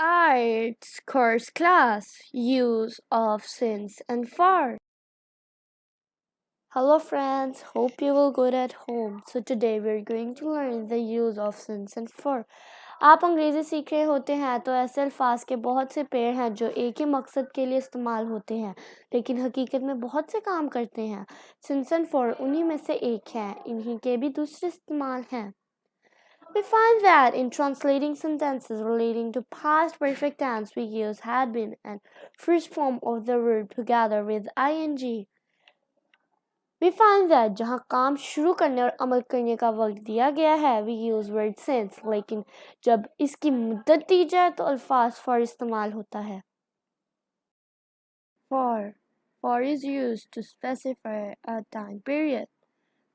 Ielts course class use of since and for. Hello friends, hope you will good at home. So today we're going to learn the use of since and for. आप अंग्रेजी सीख रहे होते हैं तो ऐसे अल्फाज के बहुत से पेड़ हैं जो एक ही मकसद के लिए इस्तेमाल होते हैं लेकिन हकीकत में बहुत से काम करते हैं. सिंस एंड फॉर उन्हीं में से एक है. इन्हीं के भी दूसरे इस्तेमाल हैं. We find that in translating sentences relating to past perfect tense, we use had been and first form of the verb together with ing. We find that जहाँ काम शुरू करने और अमल करने का वक्त दिया गया है, we use word since, लेकिन जब इसकी मुद्दत दी जाए तो अल्फाज for इस्तेमाल होता है. For is used to specify a time period.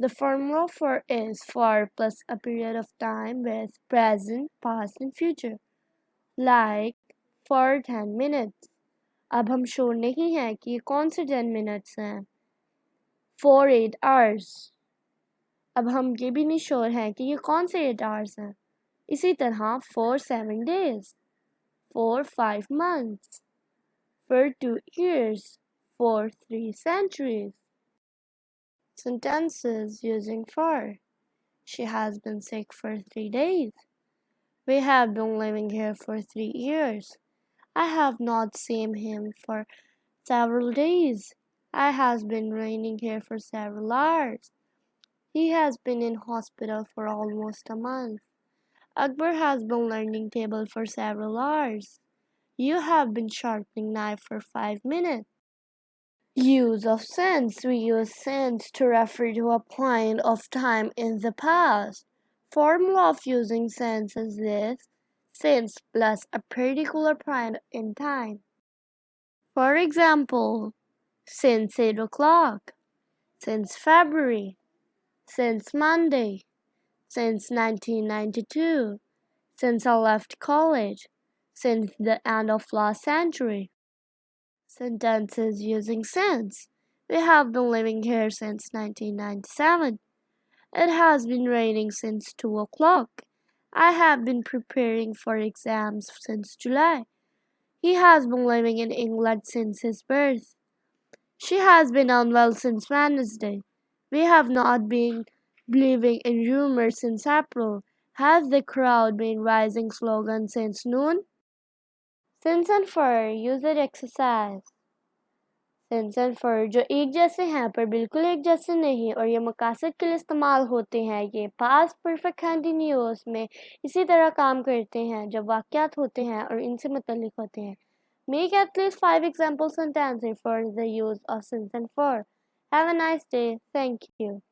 The formula for is for plus a period of time with present, past and future. Like for 10 minutes. अब हम श्योर नहीं हैं कि ये कौन से 10 minutes हैं. For 8 hours. अब हम ये भी नहीं श्योर हैं कि ये कौन से 8 hours हैं. इसी तरह for 7 days. For 5 months. For 2 years. For 3 centuries. Sentences using for. She has been sick for 3 days. We have been living here for 3 years. I have not seen him for several days. It has been raining here for several hours. He has been in hospital for almost a month. Akbar has been learning table for several hours. You have been sharpening knife for 5 minutes. Use of since. We use since to refer to a point of time in the past. Formula of using since is this: since plus a particular point in time. For example, since 8 o'clock, since February, since Monday, since 1992, since I left college, since the end of last century. Sentences using since. We have been living here since 1997. It has been raining since 2 o'clock. I have been preparing for exams since July. He has been living in England since his birth. She has been unwell since Wednesday. We have not been believing in rumors since April. Has the crowd been rising slogan since noon? Since and for usage exercise. Since and for जो एक जैसे हैं पर बिल्कुल एक जैसे नहीं और ये मकासद के लिए इस्तेमाल होते हैं. ये पास्ट परफेक्ट कंटिन्यूअस में इसी तरह काम करते हैं जब वाक़यात होते हैं और इनसे मुतल्लिक होते हैं. Make at least 5 example sentences for the use of since and for. Have a nice day. Thank you.